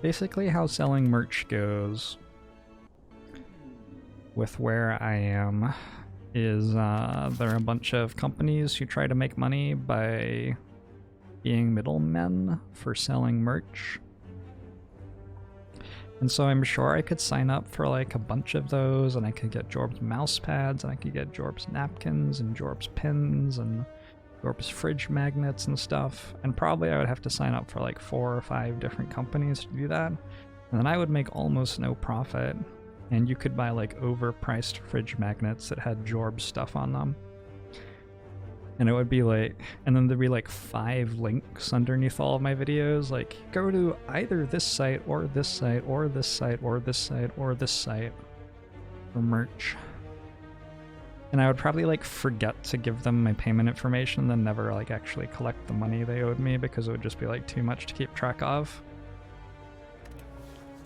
Basically how selling merch goes with where I am is there are a bunch of companies who try to make money by being middlemen for selling merch. And so I'm sure I could sign up for like a bunch of those, and I could get Jorbs mouse pads, and I could get Jorbs napkins, and Jorbs pins, and Jorbs fridge magnets and stuff. And probably I would have to sign up for like 4 or 5 different companies to do that. And then I would make almost no profit. And you could buy like overpriced fridge magnets that had Jorbs stuff on them. And it would be like, and then there'd be like 5 links underneath all of my videos, like go to either this site or this site or this site or this site or this site for merch. And I would probably like forget to give them my payment information, then never like actually collect the money they owed me because it would just be like too much to keep track of.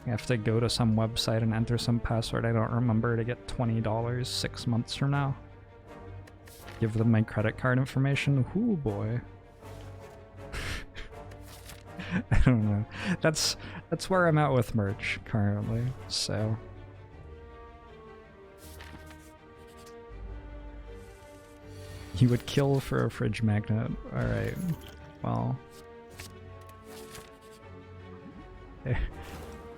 I have to go to some website and enter some password I don't remember to get $20 6 months from now. Give them my credit card information. Ooh boy. I don't know. That's where I'm at with merch currently, so. You would kill for a fridge magnet. Alright. Well.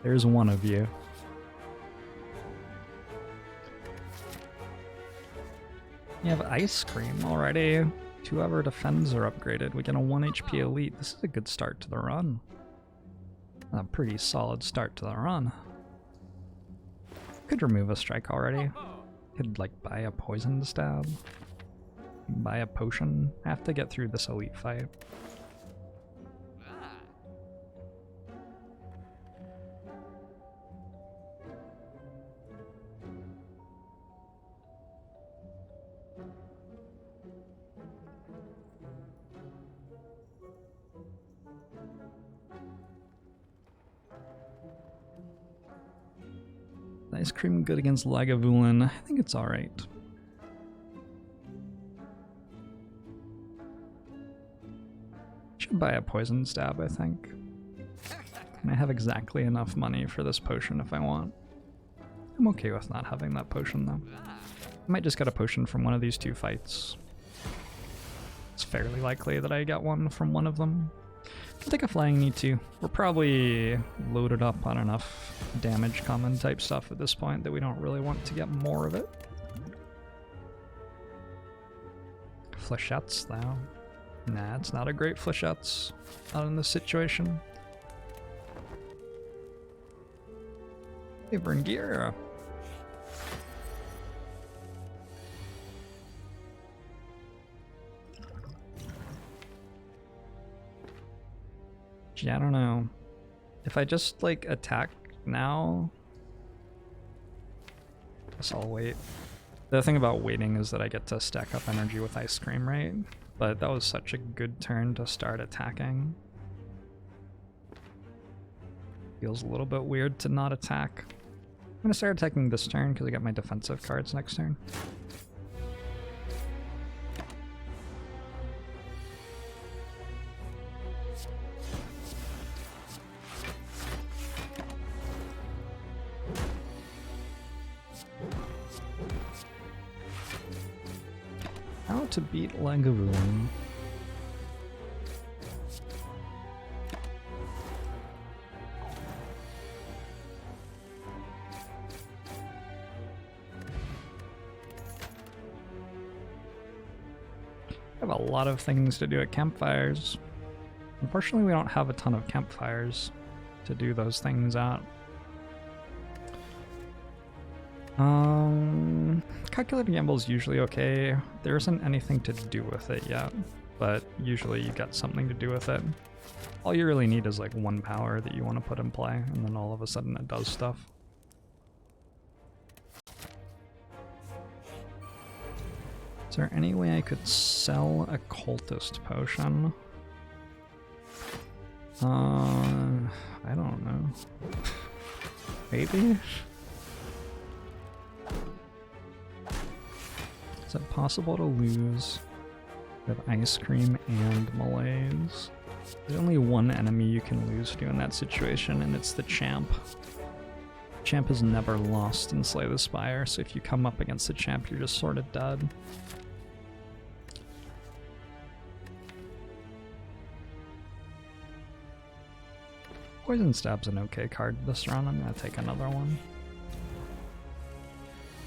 There's one of you. You have ice cream already. 2 of our defends are upgraded. We get a 1 HP elite. This is a good start to the run. A pretty solid start to the run. Could remove a strike already. Could like buy a poison stab. Buy a potion. I have to get through this elite fight. Ice cream good against Lagavulin. I think it's alright. Should buy a poison stab, I think. And I have exactly enough money for this potion if I want. I'm okay with not having that potion though. I might just get a potion from one of these 2 fights. It's fairly likely that I get one from one of them. I'll take a flying knee too. We're probably loaded up on enough damage common type stuff at this point that we don't really want to get more of it. Flechettes though. Nah, it's not a great flechettes. Not in this situation. Hey, Berngier. Yeah, I don't know. If I just like attack now, I guess I'll wait. The thing about waiting is that I get to stack up energy with ice cream, right? But that was such a good turn to start attacking. Feels a little bit weird to not attack. I'm gonna start attacking this turn because I got my defensive cards next turn. How to beat Lagavulin. I have a lot of things to do at campfires. Unfortunately, we don't have a ton of campfires to do those things at. Calculated gamble is usually okay. There isn't anything to do with it yet, but usually you get something to do with it. All you really need is like 1 power that you want to put in play, and then all of a sudden it does stuff. Is there any way I could sell a cultist potion? I don't know. Maybe? Is it possible to lose with ice cream and malaise? There's only one enemy you can lose to in that situation, and it's the champ. Champ is never lost in Slay the Spire, so if you come up against the champ, you're just sort of dead. Poison Stab's an okay card this round. I'm gonna take another one.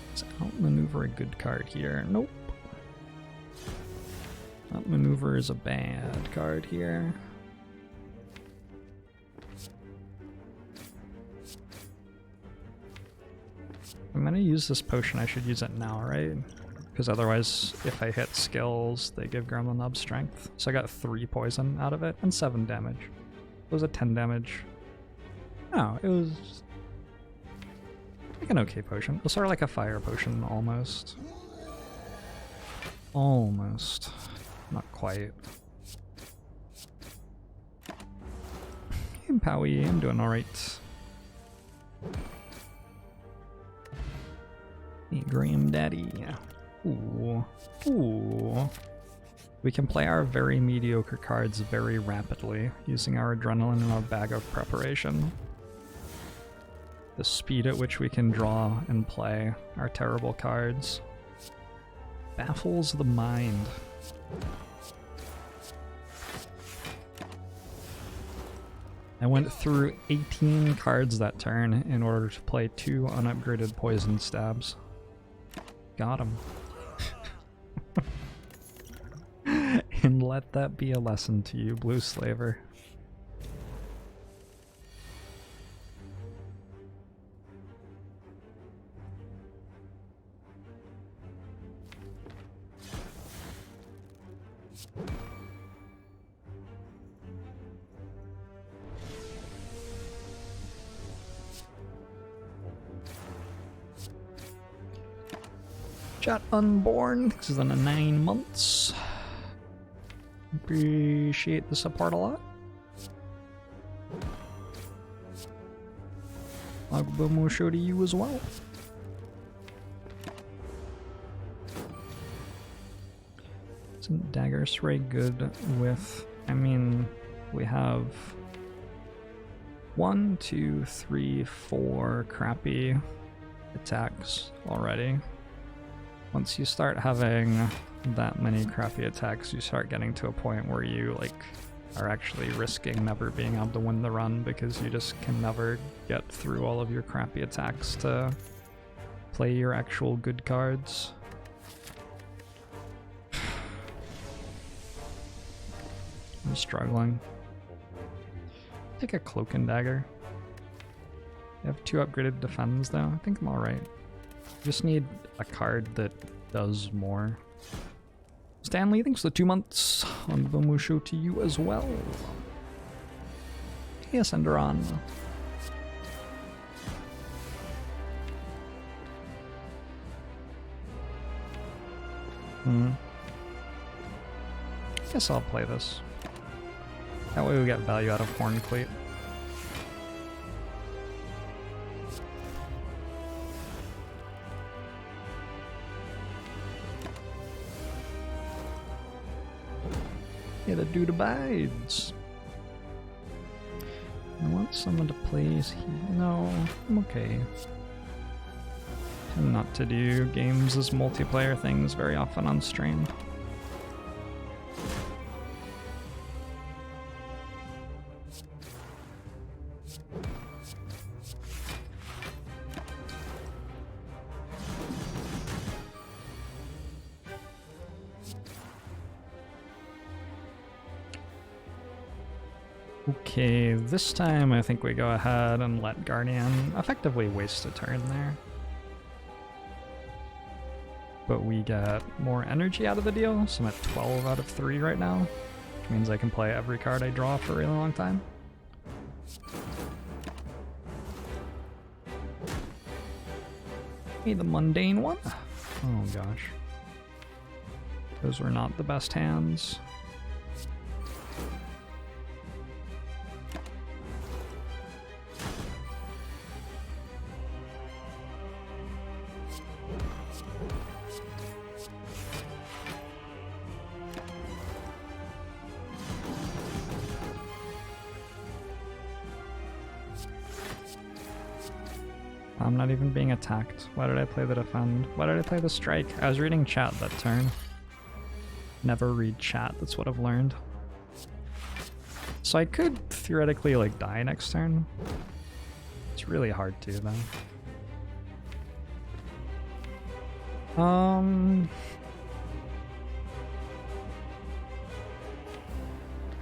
Let's outmaneuver a good card here. Nope. Outmaneuver is a bad card here. I'm gonna use this potion. I should use it now, right? Because otherwise, if I hit skills, they give Gremlin Nub strength. So I got 3 poison out of it and 7 damage. It was a 10 damage. No, it was like an okay potion. It was sort of like a fire potion, almost. Almost. Not quite. Hey, Powie, I'm doing alright. Hey, Graham Daddy. Ooh. Ooh. We can play our very mediocre cards very rapidly, using our adrenaline and our bag of preparation. The speed at which we can draw and play our terrible cards baffles the mind. I went through 18 cards that turn in order to play 2 unupgraded poison stabs. Got him. And let that be a lesson to you, Blue Slaver. Chat Unborn, this is in 9 months. Appreciate the support a lot. Agbomo show to you as well. Isn't Dagger Spray good with, I mean, we have 1, 2, 3, 4 crappy attacks already. Once you start having that many crappy attacks, you start getting to a point where you are actually risking never being able to win the run because you just can never get through all of your crappy attacks to play your actual good cards. I'm struggling. Take a Cloak and Dagger. I have 2 upgraded defends though. I think I'm alright. Just need a card that does more. Stanley, thanks for the 2 months. On Bomu show to you as well. Yes, Enderon. Guess I'll play this. That way we get value out of Horn Cleat. Yeah, the dude abides. I want someone to please. No, I'm okay. Tend not to do games as multiplayer things very often on stream. Okay, this time I think we go ahead and let Guardian effectively waste a turn there. But we get more energy out of the deal, so I'm at 12 out of 3 right now, which means I can play every card I draw for a really long time. Hey, the mundane one. Oh gosh. Those were not the best hands. I'm not even being attacked. Why did I play the defend? Why did I play the strike? I was reading chat that turn. Never read chat, that's what I've learned. So I could theoretically like die next turn. It's really hard to though.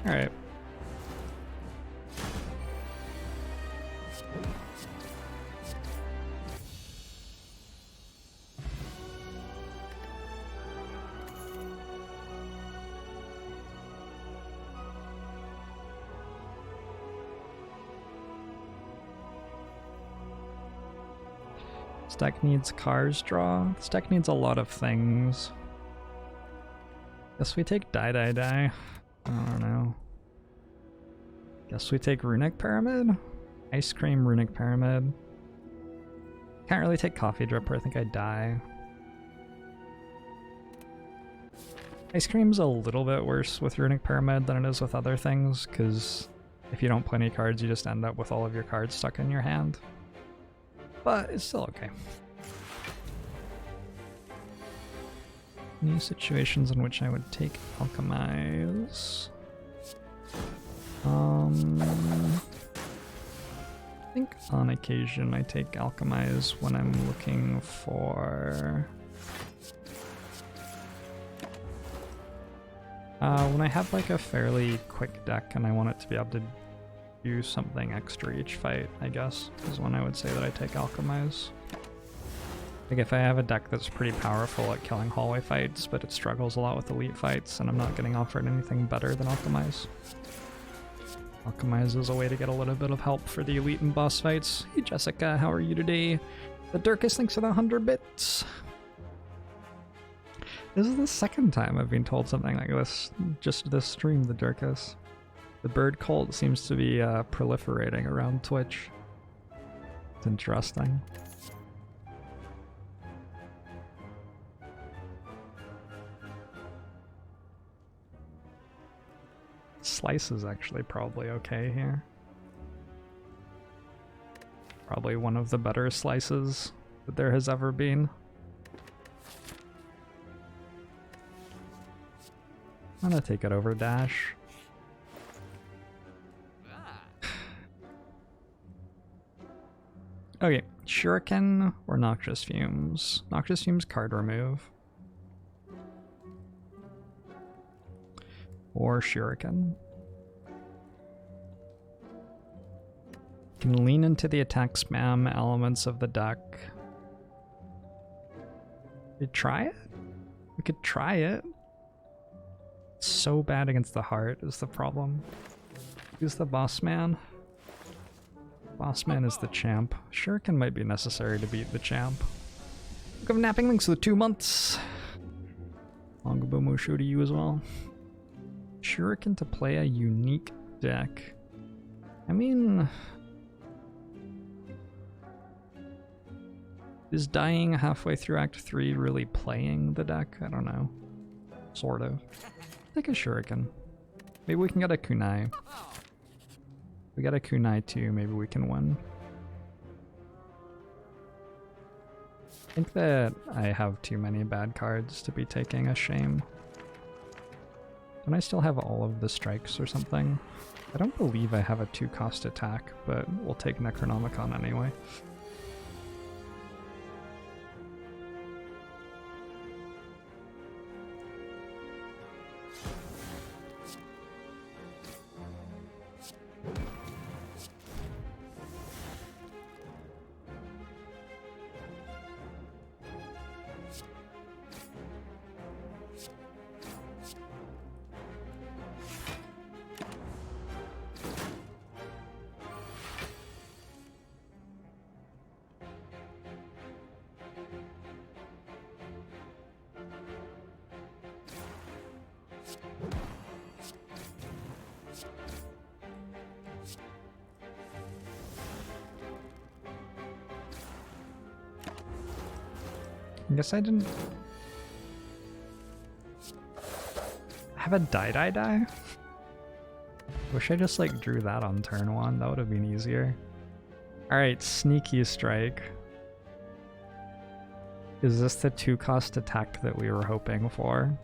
Alright. This deck needs cars draw. This deck needs a lot of things. Guess we take die. I don't know. Guess we take Runic Pyramid? Ice Cream, Runic Pyramid. Can't really take Coffee Dripper, I think I die. Ice Cream's a little bit worse with Runic Pyramid than it is with other things, because if you don't play any cards, you just end up with all of your cards stuck in your hand. But it's still okay. Any situations in which I would take Alchemize? I think on occasion I take Alchemize when I'm looking for... when I have like a fairly quick deck and I want it to be able to do something extra each fight, I guess, is when I would say that I take Alchemize. Like if I have a deck that's pretty powerful at killing hallway fights, but it struggles a lot with elite fights, and I'm not getting offered anything better than Alchemize. Alchemize is a way to get a little bit of help for the elite and boss fights. Hey Jessica, how are you today? The Durkus, thanks for the 100 bits. This is the second time I've been told something like this, just this stream, the Durkus. The bird cult seems to be proliferating around Twitch. It's interesting. Slice is actually probably okay here. Probably one of the better slices that there has ever been. I'm gonna take it over dash. Okay, Shuriken or Noxious Fumes? Noxious Fumes card remove. Or Shuriken. Can lean into the attack spam elements of the deck. We try it? We could try it. It's so bad against the heart is the problem. Who's the boss man? Boss man is the champ. Shuriken might be necessary to beat the champ. Look, I'm napping links for the 2 months. Longbow Mushu to you as well. Shuriken to play a unique deck. I mean... is dying halfway through Act 3 really playing the deck? I don't know. Sort of. Take a Shuriken. Maybe we can get a Kunai. If we get a Kunai too, maybe we can win. I think that I have too many bad cards to be taking a shame. Don't I still have all of the strikes or something? I don't believe I have a 2-cost attack, but we'll take Necronomicon anyway. I guess I didn't have a die. Wish I just like drew that on turn 1. That would have been easier. Alright, Sneaky Strike. Is this the 2-cost attack that we were hoping for?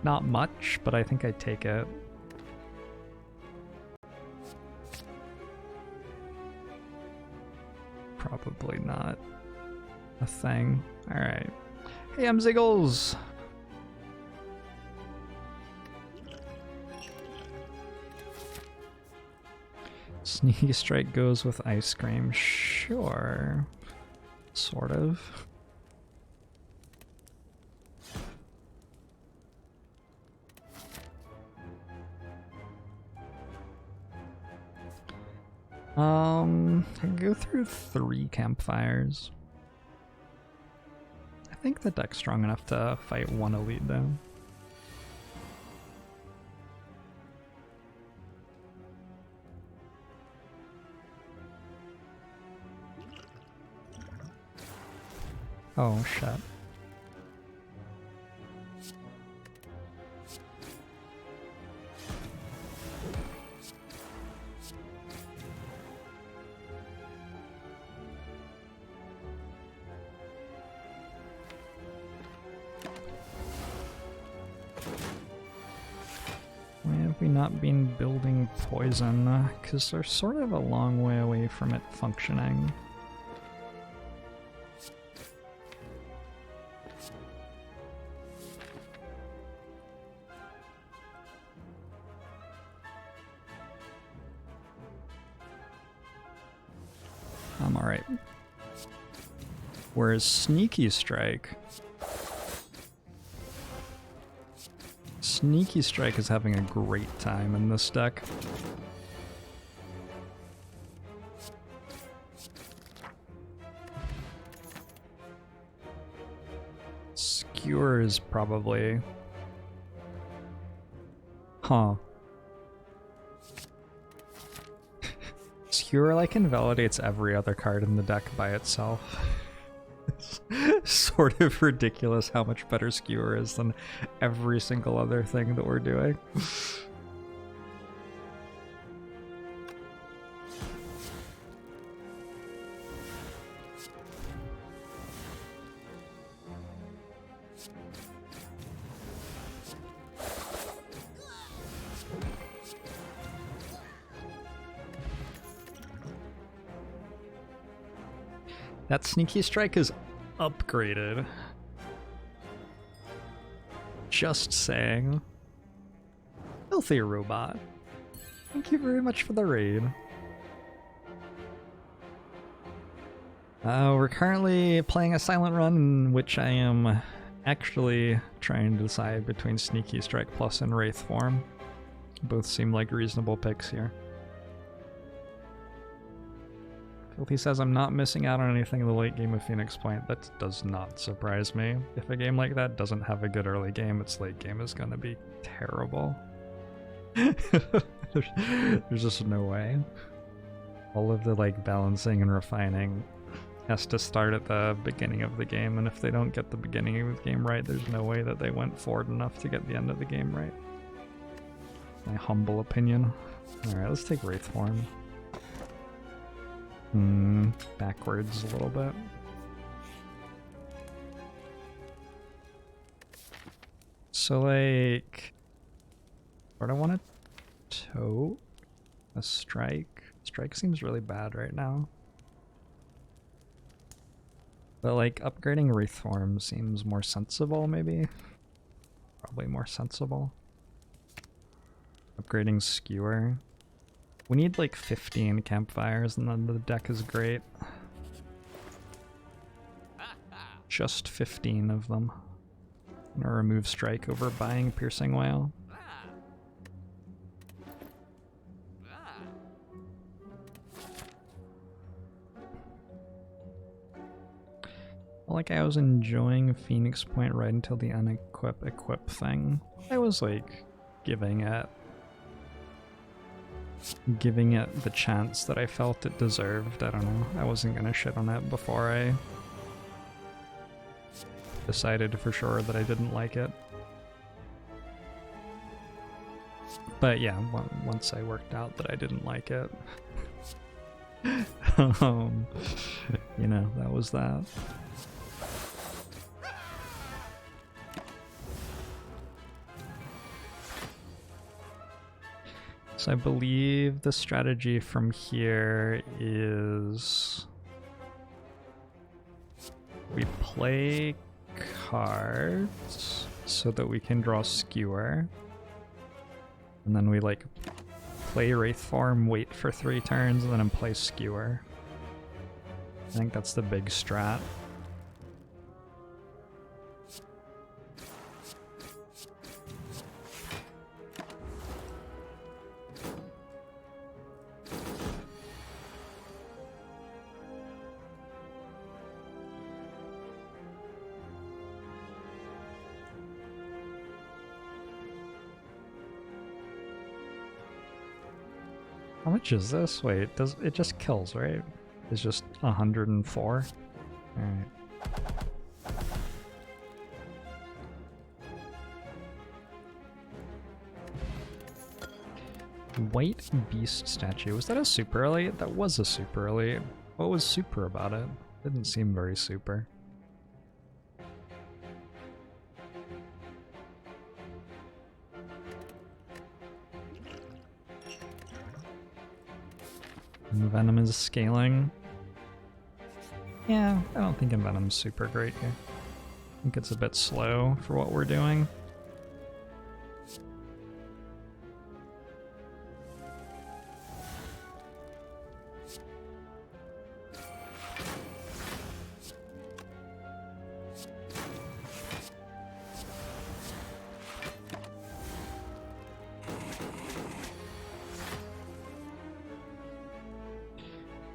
Not much, but I think I'd take it. Probably not a thing. Alright. Hey, I'm Ziggles! Sneaky Strike goes with Ice Cream. Sure. Sort of. I can go through 3 campfires. I think the deck's strong enough to fight 1 elite though. Oh shit. Why have we not been building poison? Because they're sort of a long way away from it functioning. I'm alright. Whereas Sneaky Strike... Sneaky Strike is having a great time in this deck. Skewer is probably... Huh. Skewer like invalidates every other card in the deck by itself. It's sort of ridiculous how much better Skewer is than every single other thing that we're doing. That Sneaky Strike is upgraded. Just saying. Filthy Robot. Thank you very much for the raid. We're currently playing a silent run in which I am actually trying to decide between Sneaky Strike Plus and Wraith form. Both seem like reasonable picks here. Filthy says I'm not missing out on anything in the late game of Phoenix Point. That does not surprise me. If a game like that doesn't have a good early game, its late game is going to be terrible. There's just no way. All of the like balancing and refining has to start at the beginning of the game, and if they don't get the beginning of the game right, there's no way that they went forward enough to get the end of the game right. My humble opinion. Alright, let's take Wraith form. Backwards a little bit. So like, what I want to tote a strike. Strike seems really bad right now. But like upgrading Wraith form seems more sensible maybe. Probably more sensible. Upgrading Skewer. We need like 15 campfires and then the deck is great. Just 15 of them. I'm gonna remove Strike over buying Piercing Wail. Like I was enjoying Phoenix Point right until the unequip thing. I was like giving it the chance that I felt it deserved. I don't know. I wasn't gonna shit on it before I decided for sure that I didn't like it. But yeah, once I worked out that I didn't like it, you know, that was that. So I believe the strategy from here is we play cards so that we can draw Skewer, and then we like play Wraith Form, wait for 3 turns, and then play Skewer. I think that's the big strat. How much is this? Wait, it just kills, right? It's just 104? Alright. White Beast statue. Was that a super elite? That was a super elite. What was super about it? Didn't seem very super. Venom is scaling. Yeah, I don't think Envenom's super great here. I think it's a bit slow for what we're doing.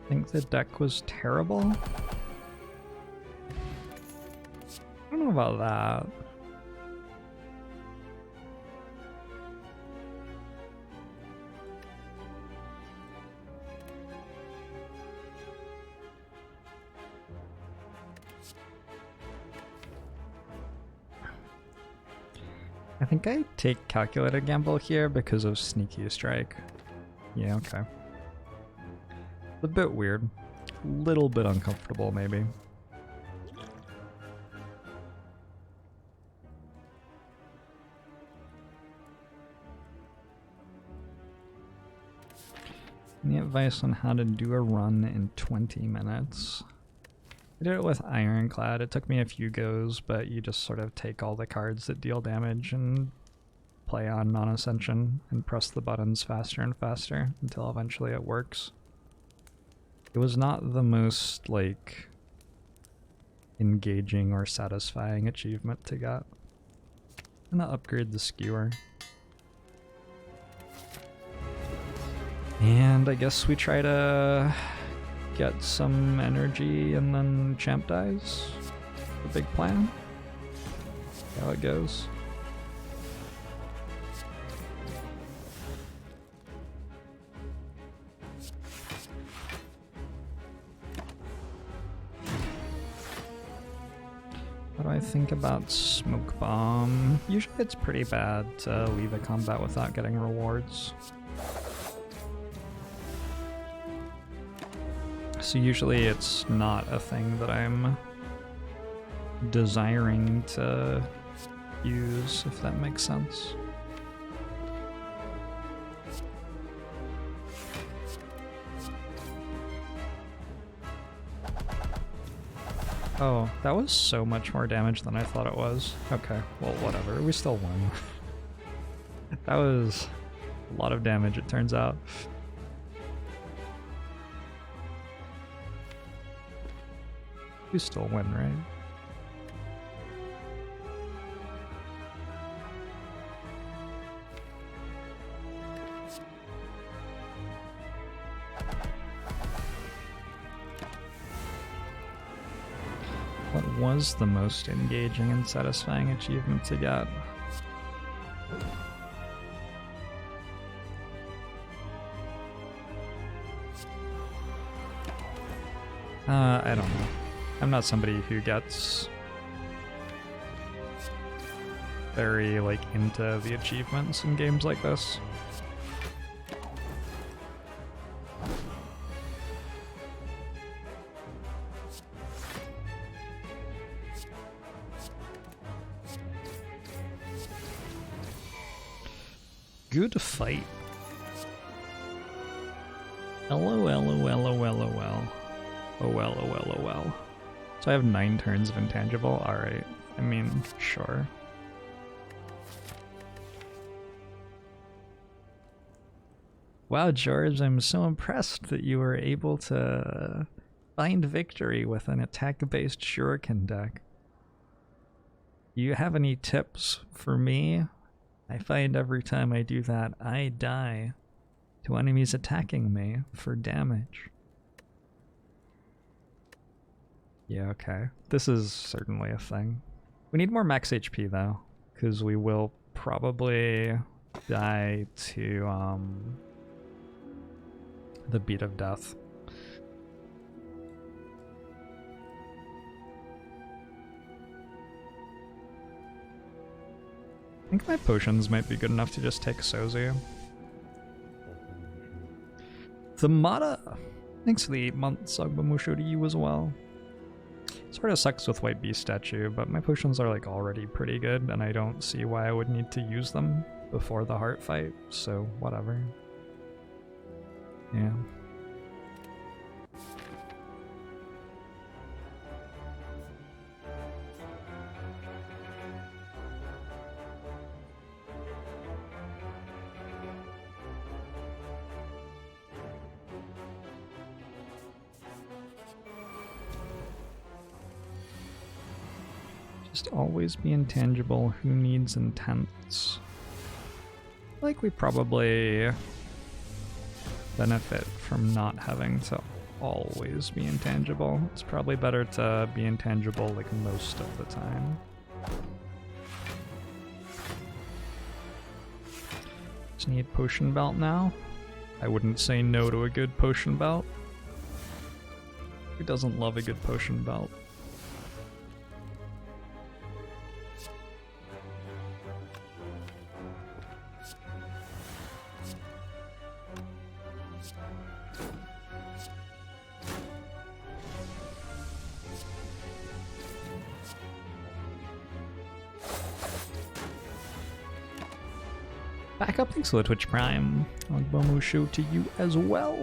I think the deck was terrible. I don't know about that. I think I take Calculated Gamble here because of Sneaky Strike. Yeah, okay. A bit weird. A little bit uncomfortable, maybe. Any advice on how to do a run in 20 minutes? I did it with Ironclad. It took me a few goes, but you just sort of take all the cards that deal damage and play on non-Ascension and press the buttons faster and faster until eventually it works. It was not the most, like, engaging or satisfying achievement to get. I'm gonna upgrade the Skewer. And I guess we try to get some energy and then Champ dies. The big plan. See how it goes. What do I think about Smoke Bomb? Usually it's pretty bad to leave a combat without getting rewards. So usually it's not a thing that I'm desiring to use, if that makes sense. Oh, that was so much more damage than I thought it was. Okay, well, whatever. We still won. That was a lot of damage, it turns out. We still win, right? What was the most engaging and satisfying achievement to get? I don't know. I'm not somebody who gets very, like, into the achievements in games like this. Good fight. LOL, LOL, LOL. Oh well, oh well, oh well. So I have 9 turns of Intangible? Alright. I mean, sure. Wow, Jorbs, I'm so impressed that you were able to find victory with an attack-based Shuriken deck. Do you have any tips for me? I find every time I do that, I die to enemies attacking me for damage. Yeah, okay. This is certainly a thing. We need more max HP though, because we will probably die to the beat of death. I think my potions might be good enough to just take Sozu. The Mata! Thanks for the 8 months, Agbamusho, to you as well. Sort of sucks with White Beast statue, but my potions are like already pretty good, and I don't see why I would need to use them before the heart fight, so whatever. Yeah. Just always be intangible. Who needs intense? Like we probably benefit from not having to always be intangible. It's probably better to be intangible like most of the time. Just need potion belt now. I wouldn't say no to a good potion belt. Who doesn't love a good potion belt? Back up, thanks for the Twitch Prime. Agbomu show to you as well.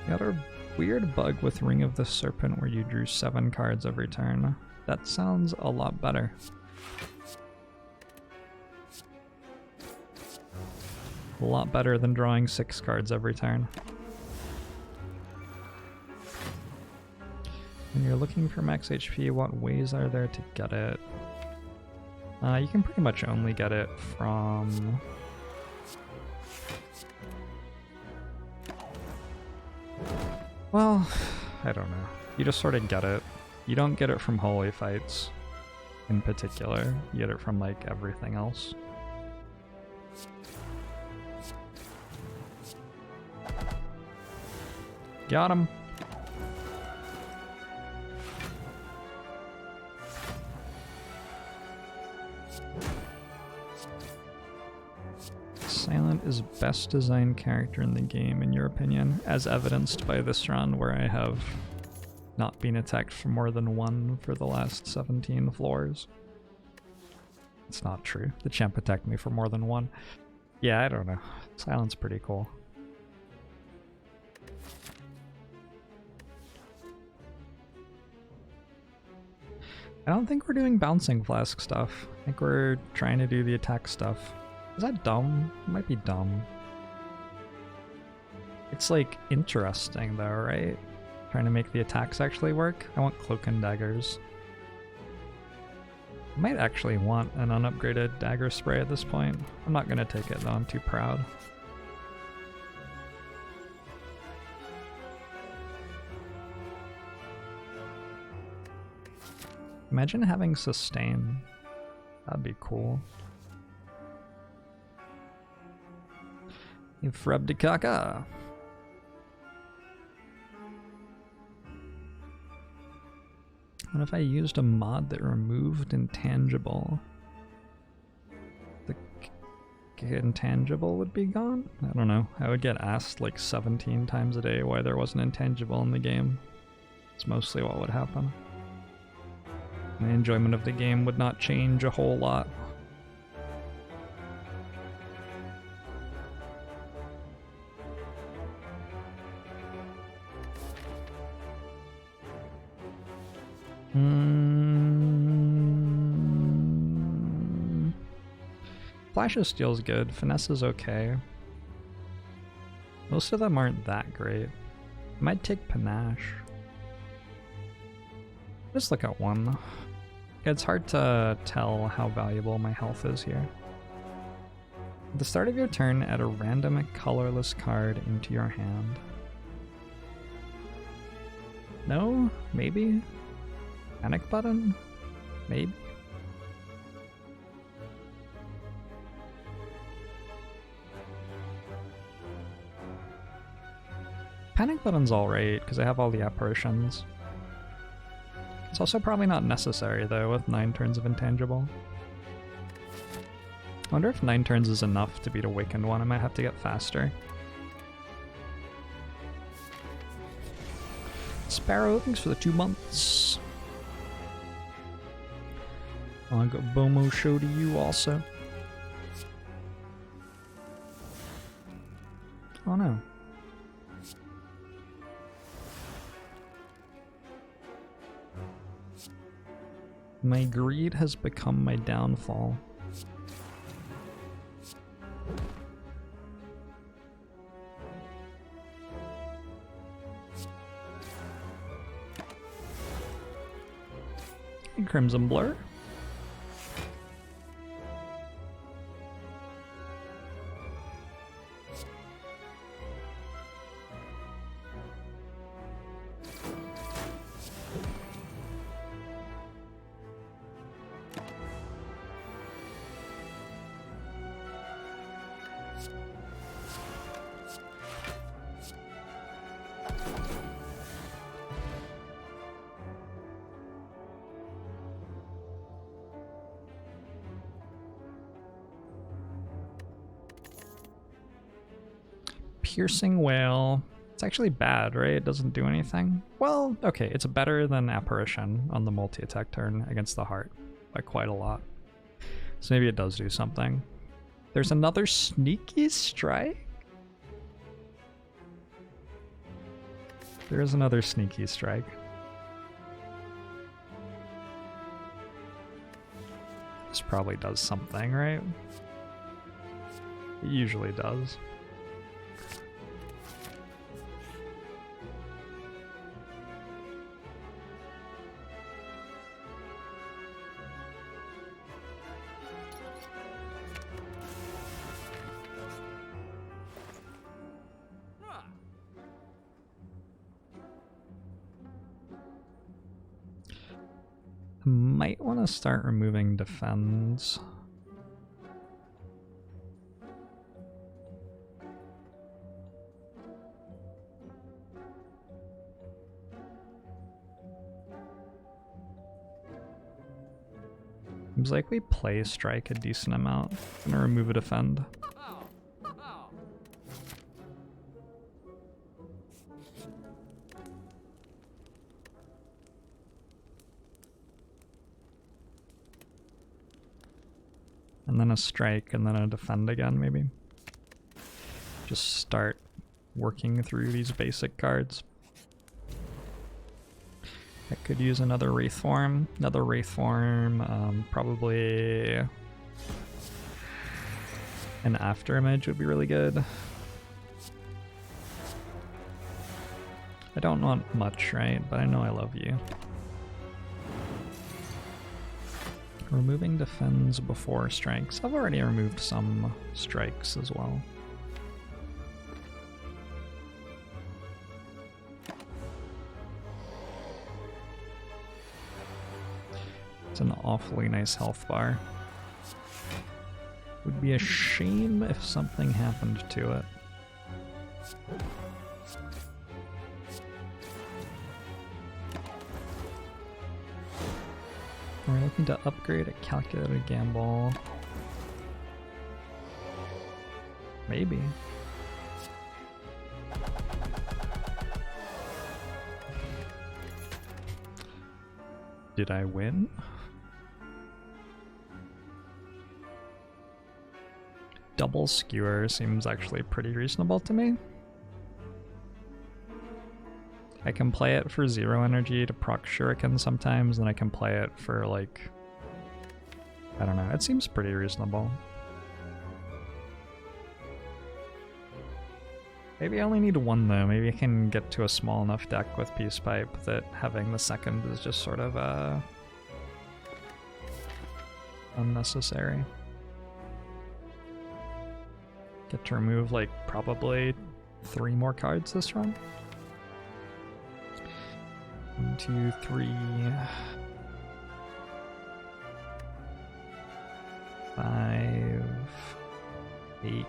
Got a weird bug with Ring of the Serpent where you drew 7 cards every turn. That sounds a lot better. A lot better than drawing 6 cards every turn. When you're looking for max HP, what ways are there to get it? You can pretty much only get it from... Well, I don't know. You just sort of get it. You don't get it from holy fights in particular. You get it from like everything else. Got him. Silent is best designed character in the game, in your opinion, as evidenced by this run where I have not been attacked for more than 1 for the last 17 floors. It's not true. The champ attacked me for more than 1. Yeah, I don't know. Silent's pretty cool. I don't think we're doing bouncing flask stuff. I think we're trying to do the attack stuff. Is that dumb? It might be dumb. It's like interesting though, right? Trying to make the attacks actually work. I want cloak and daggers. I might actually want an unupgraded dagger spray at this point. I'm not gonna take it though, I'm too proud. Imagine having sustain. That'd be cool. You've rubbed a caca. What if I used a mod that removed Intangible? The Intangible would be gone? I don't know. I would get asked like 17 times a day why there wasn't Intangible in the game. It's mostly what would happen. My enjoyment of the game would not change a whole lot. Flash of Steel's good. Finesse is okay. Most of them aren't that great. I might take Panache. Just look at one. It's hard to tell how valuable my health is here. At the start of your turn, add a random colorless card into your hand. No? Maybe? Panic button? Maybe? Panic button's alright, because I have all the apparitions. It's also probably not necessary, though, with 9 turns of Intangible. I wonder if 9 turns is enough to beat Awakened One. I might have to get faster. Sparrow, thanks for the 2 months. I'll go Bomo show to you also. Oh no. My greed has become my downfall. Hey, Crimson Blur. Piercing Whale. It's actually bad, right? It doesn't do anything. Well, okay, it's better than Apparition on the multi-attack turn against the heart by quite a lot. So maybe it does do something. There's another Sneaky Strike? There is another Sneaky Strike. This probably does something, right? It usually does. Might want to start removing defends. Seems like we play strike a decent amount. I'm gonna remove a defend. And then a strike, and then a defend again, maybe. Just start working through these basic cards. I could use another Wraith Form. Another Wraith Form, probably an After Image would be really good. I don't want much, right? But I know I love you. Removing defends before strikes. I've already removed some strikes as well. It's an awfully nice health bar. Would be a shame if something happened to it. We're looking to upgrade a calculated gamble. Maybe. Did I win? Double Skewer seems actually pretty reasonable to me. I can play it for 0 energy to proc Shuriken sometimes, and I can play it for like, I don't know, it seems pretty reasonable. Maybe I only need 1 though, maybe I can get to a small enough deck with Peace Pipe that having the second is just sort of unnecessary. Get to remove like probably 3 more cards this run. 1, 2, 3, 5, 8,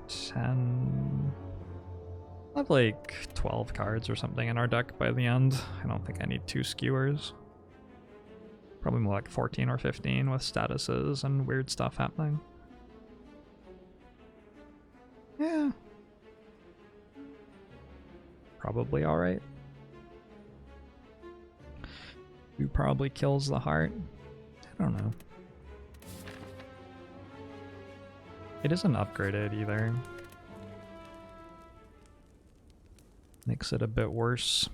10. I have like 12 cards or something in our deck by the end. I don't think I need 2 skewers. Probably more like 14 or 15 with statuses and weird stuff happening. Yeah. Probably alright. Who probably kills the heart? I don't know. It isn't upgraded either. Makes it a bit worse.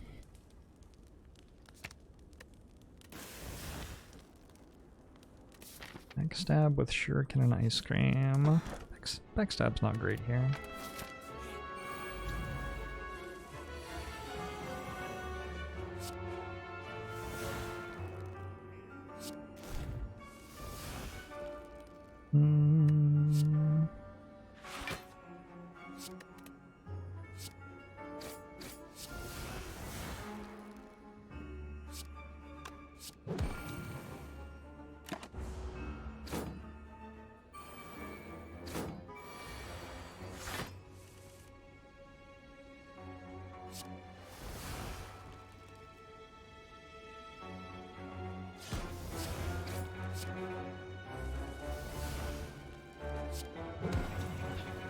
Backstab with Shuriken and Ice Cream. Backstab's not great here.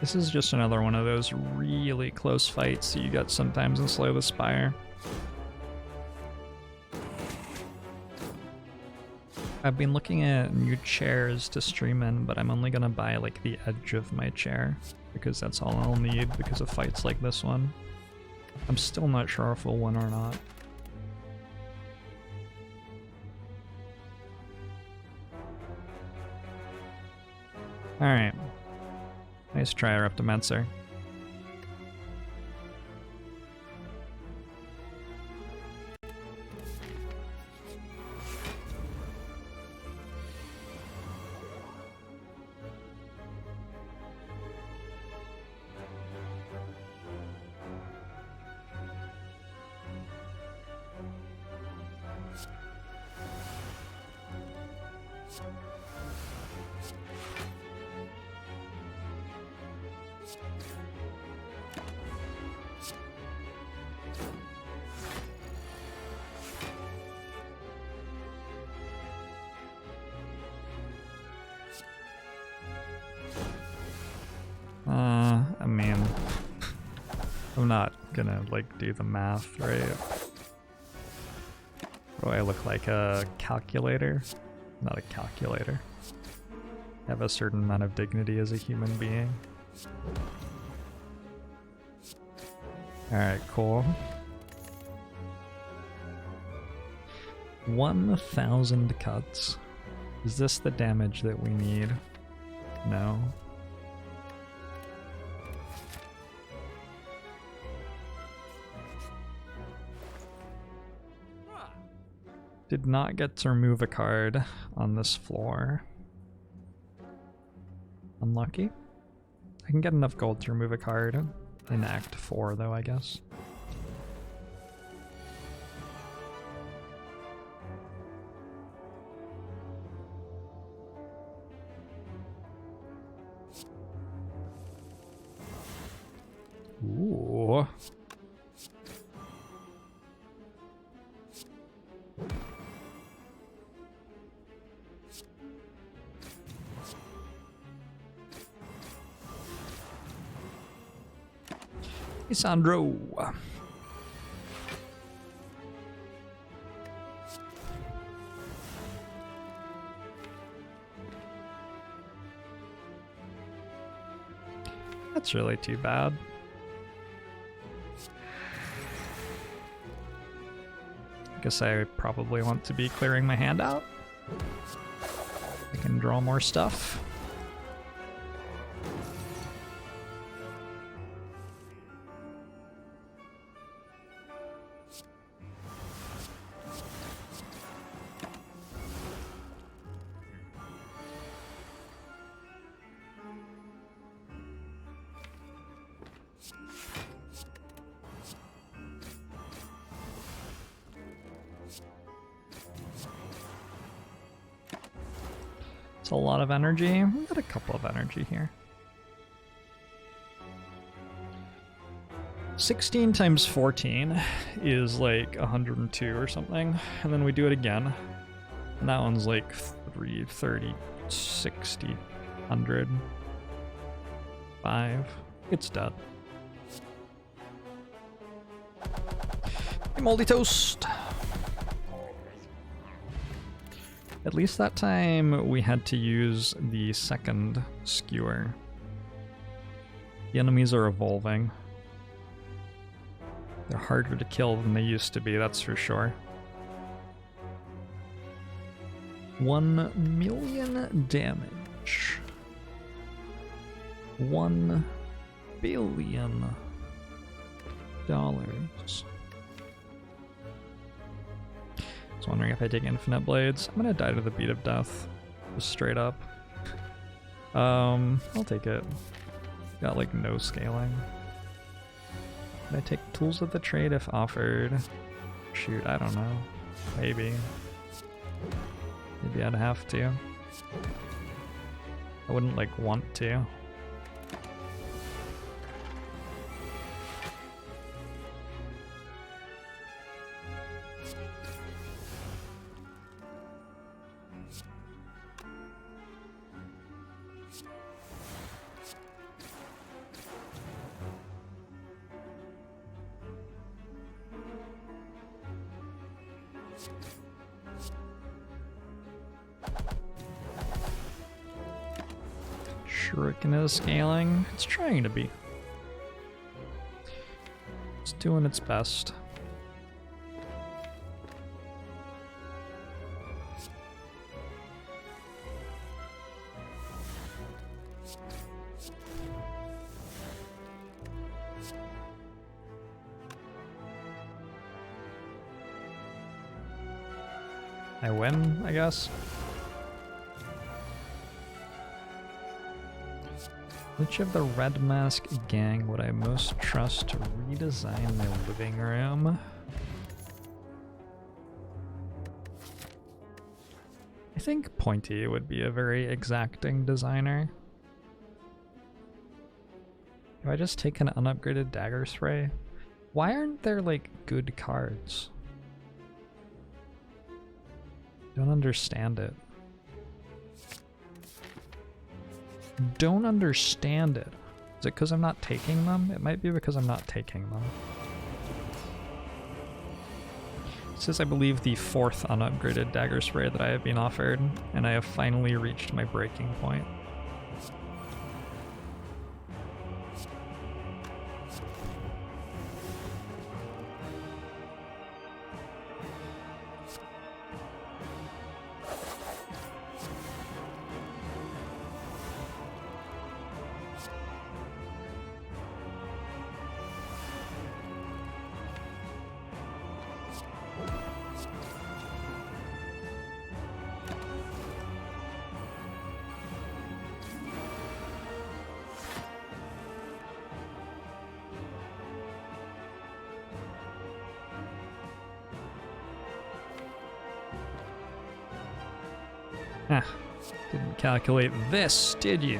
This is just another one of those really close fights that you get sometimes in Slay the Spire. I've been looking at new chairs to stream in, but I'm only gonna buy like the edge of my chair because that's all I'll need because of fights like this one. I'm still not sure if we'll win or not. Alright. Nice try, Reptimancer. I mean, I'm not gonna like do the math, right? Do I look like a calculator? Not a calculator. I have a certain amount of dignity as a human being. Alright, cool. 1,000 cuts. Is this the damage that we need? No. Did not get to remove a card on this floor. Unlucky. I can get enough gold to remove a card in Act 4 though, I guess. Ooh. Hey, Sandro. That's really too bad. Guess I probably want to be clearing my hand out. I can draw more stuff. It's a lot of energy. We've got a couple of energy here. 16 times 14 is like 102 or something. And then we do it again. And that one's like 330, 60, 100, 5. It's dead. Hey, Moldy Toast! At least that time we had to use the second Skewer. The enemies are evolving. They're harder to kill than they used to be, that's for sure. 1 million damage. $1 billion. I was wondering if I take infinite blades. I'm gonna die to the beat of death. Just straight up. I'll take it. Got like no scaling. Can I take tools of the trade if offered? Shoot, I don't know. Maybe. Maybe I'd have to. I wouldn't like want to. Shuriken is scaling. It's trying to be. It's doing its best. I win, I guess. Which of the Red Mask gang would I most trust to redesign my living room? I think Pointy would be a very exacting designer. Do I just take an unupgraded dagger spray? Why aren't there like good cards? Don't understand it. Don't understand it. Is it because I'm not taking them? It might be because I'm not taking them. This is, I believe, the 4th unupgraded dagger spray that I have been offered, and I have finally reached my breaking point. Ah, didn't calculate this, did you?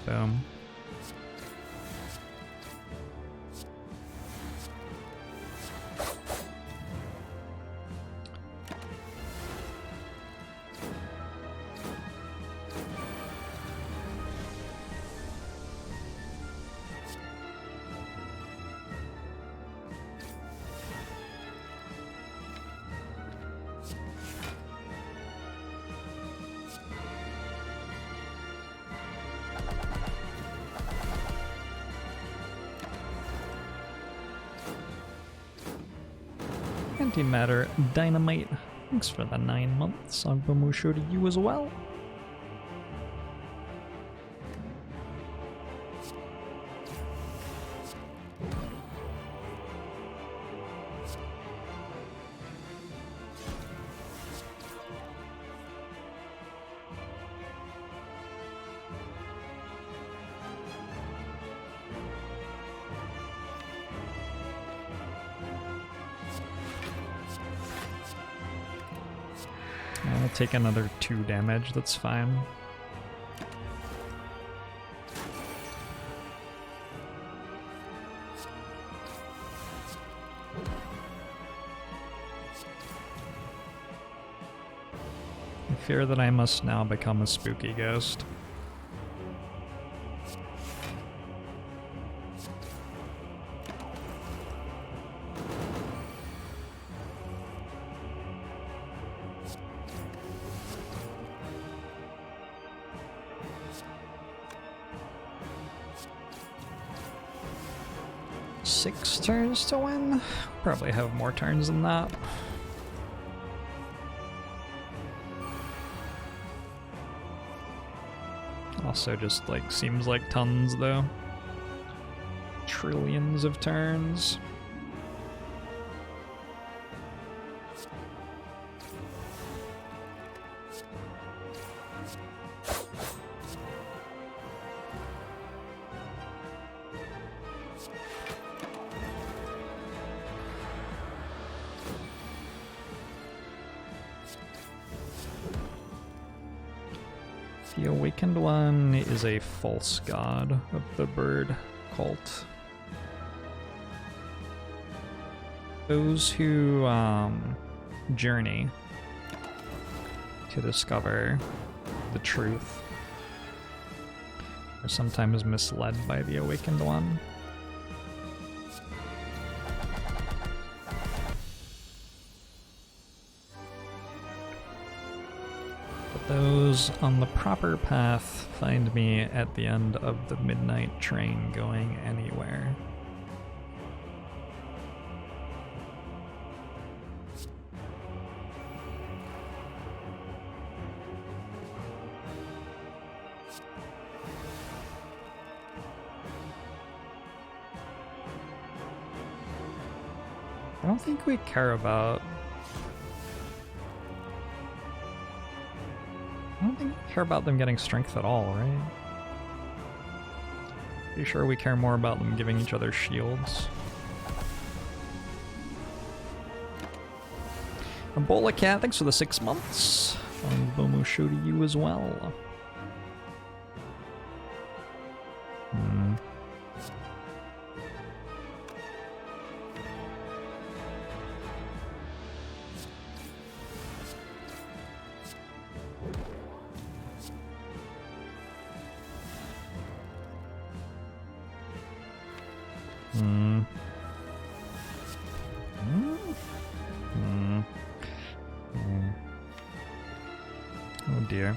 Boom. Antimatter Dynamite, thanks for the 9 months. Agbomusho to you as well. I'll take another 2 damage, that's fine. I fear that I must now become a spooky ghost. Six turns to win? Probably have more turns than that. Also just like seems like tons though. Trillions of turns. The Awakened One is a false god of the bird cult. Those who journey to discover the truth are sometimes misled by the Awakened One. Those on the proper path find me at the end of the midnight train going anywhere. I don't think we care about... I don't think we care about them getting strength at all, right? Pretty sure we care more about them giving each other shields. Ebola Cat, thanks for the 6 months. Bomusho to you as well. Oh dear.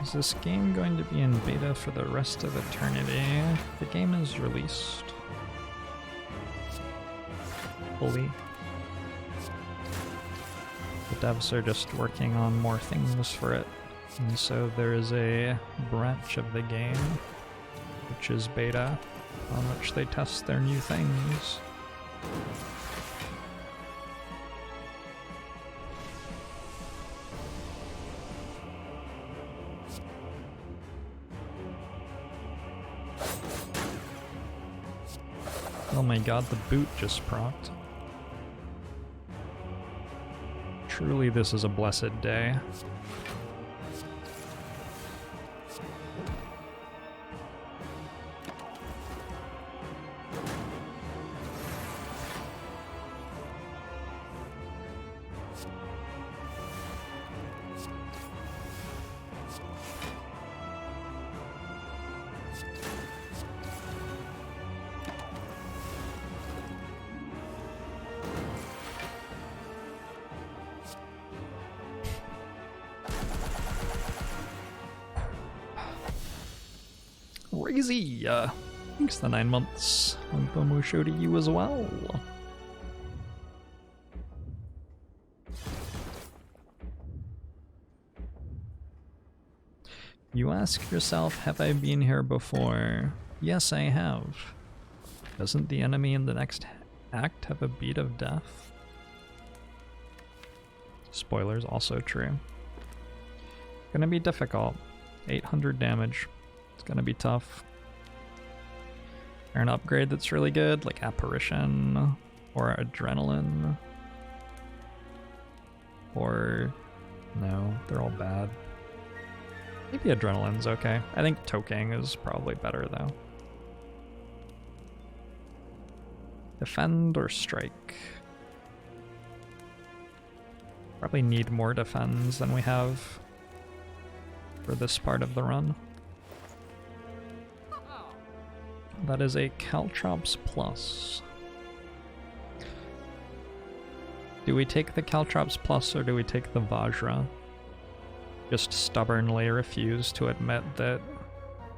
Is this game going to be in beta for the rest of eternity? The game is released fully. The devs are just working on more things for it, and so there is a branch of the game, which is beta, on which they test their new things. Oh my god, the boot just procced. Truly, this is a blessed day. crazy. Thanks for the 9 months. Pomo show to you as well. You ask yourself, have I been here before? Yes, I have. Doesn't the enemy in the next act have a beat of death? Spoilers, also true. Gonna be difficult. 800 damage. It's gonna be tough. Or an upgrade that's really good, like Apparition, or Adrenaline. Or... no, they're all bad. Maybe Adrenaline's okay. I think Tokang is probably better though. Defend or strike? Probably need more defends than we have for this part of the run. That is a Caltrops Plus. Do we take the Caltrops Plus or do we take the Vajra? Just stubbornly refuse to admit that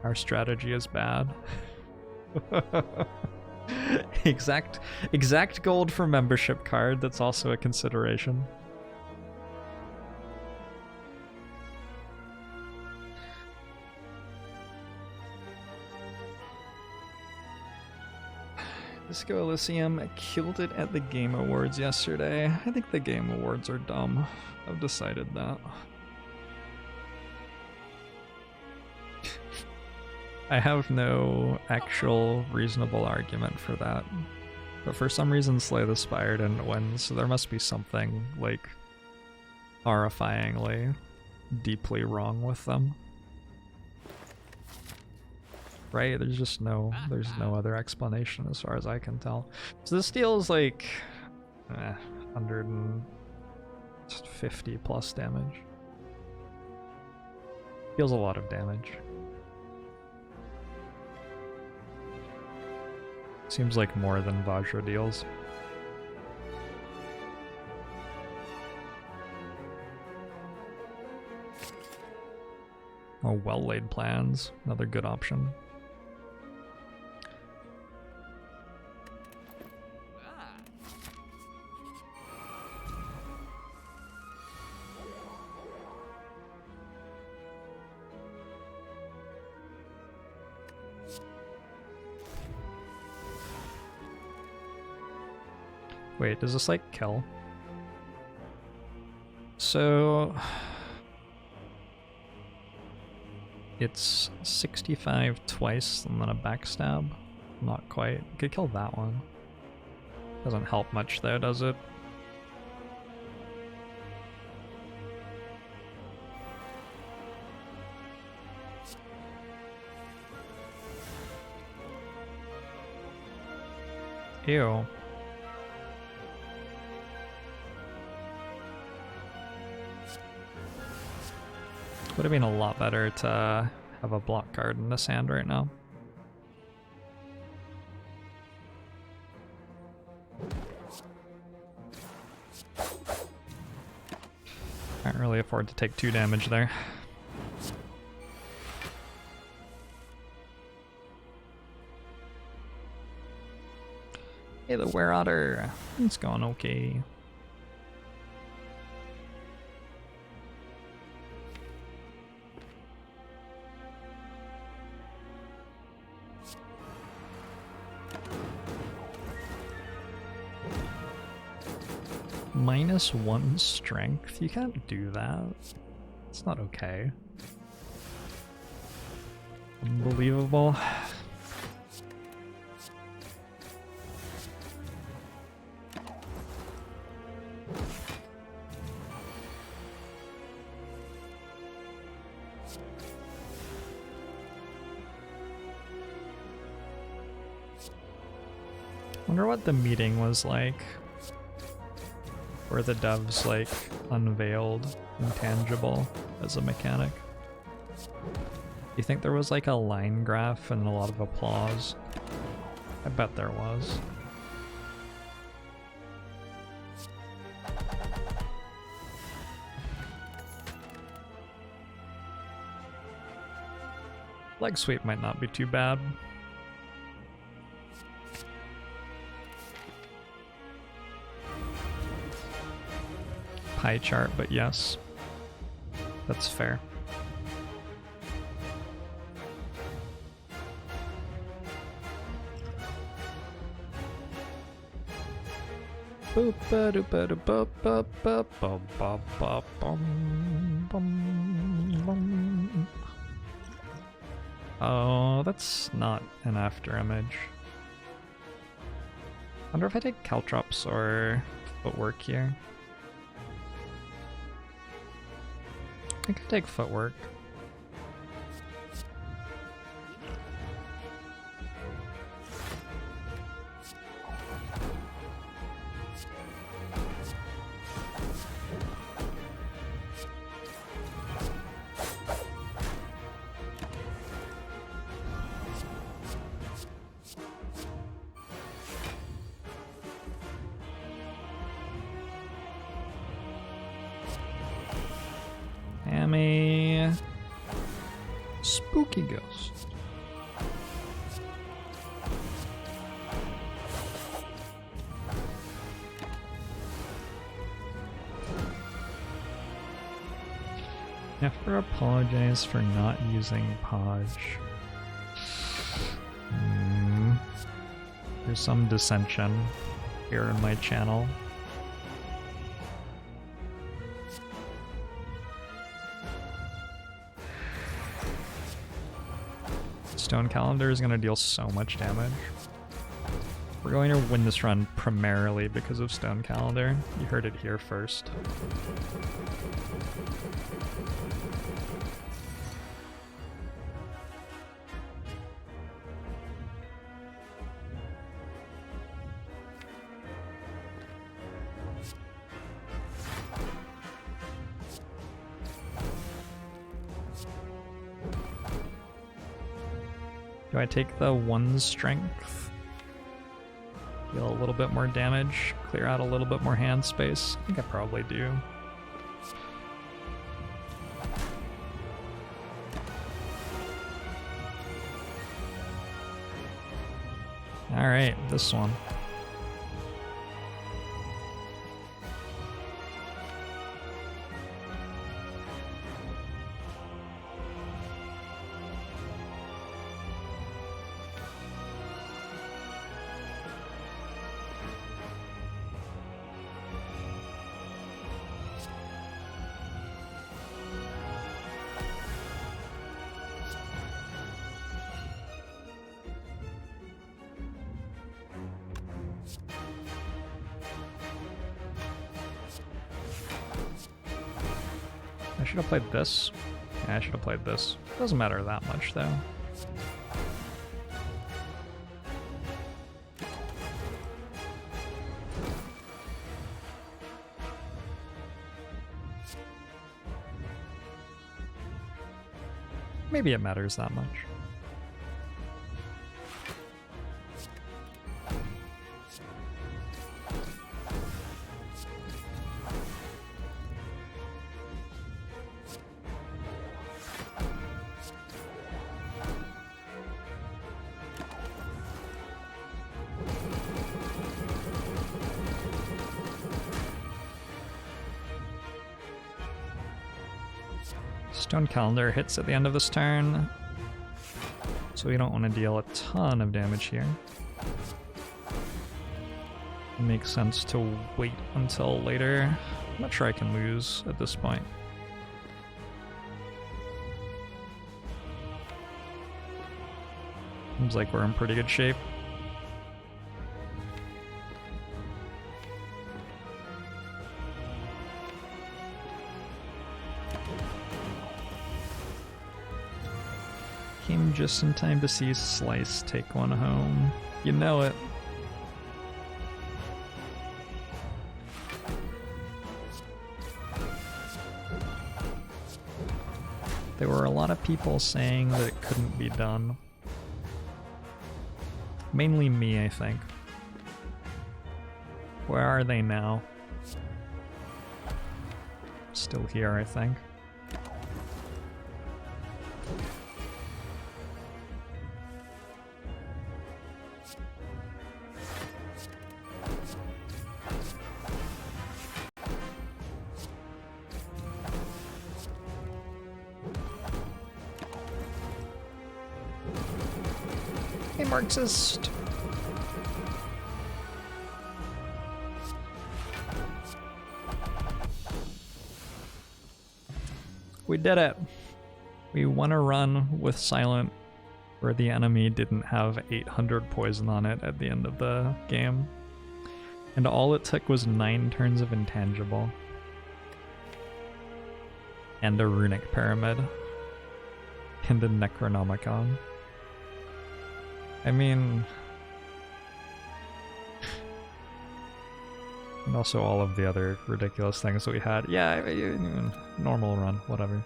our strategy is bad. Exact gold for membership card, that's also a consideration. Disco Elysium killed it at the Game Awards yesterday. I think the Game Awards are dumb. I've decided that. I have no actual reasonable argument for that. But for some reason Slay the Spire didn't win, so there must be something, like, horrifyingly, deeply wrong with them. Right? There's no other explanation as far as I can tell. So this deals like 150 plus damage. Deals a lot of damage. Seems like more than Vajra deals. Or well-laid plans, another good option. Wait, does this like kill? So it's 65 twice and then a backstab. Not quite. Could kill that one. Doesn't help much though, does it? Ew. Would have been a lot better to have a block card in this hand right now. Can't really afford to take 2 damage there. Hey, the Were Otter. It's going okay. -1 strength? You can't do that. It's not okay. Unbelievable. Wonder what the meeting was like. Where the devs like unveiled Intangible as a mechanic. Do you think there was like a line graph and a lot of applause? I bet there was. Leg sweep might not be too bad. Pie chart, but yes. That's fair. Oh, that's not an after image. Wonder if I take caltrops or footwork here. I think I take footwork. Spooky ghost. Never apologize for not using Podge. There's some dissension here in my channel. Stone Calendar is going to deal so much damage. We're going to win this run primarily because of Stone Calendar. You heard it here first. Do I take the 1 strength? Deal a little bit more damage, clear out a little bit more hand space? I think I probably do. Alright, this one. I should have played this. Yeah, I should have played this. Doesn't matter that much, though. Maybe it matters that much. Stone Calendar hits at the end of this turn, so we don't want to deal a ton of damage here. It makes sense to wait until later. I'm not sure I can lose at this point. Seems like we're in pretty good shape. Came just in time to see Slice take one home. You know it. There were a lot of people saying that it couldn't be done. Mainly me, I think. Where are they now? Still here, I think. Marxist. We did it. We won a run with Silent where the enemy didn't have 800 poison on it at the end of the game. And all it took was 9 turns of Intangible. And a Runic Pyramid. And a Necronomicon. I mean... and also all of the other ridiculous things that we had. Yeah, normal run, whatever.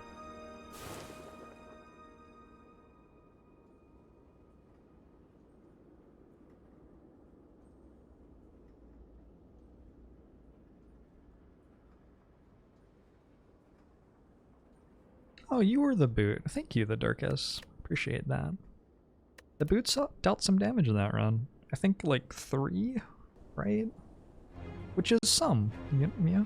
Oh, you were the boot. Thank you, the Durkus. Appreciate that. The boots dealt some damage in that run. I think like 3, right? Which is some, yeah.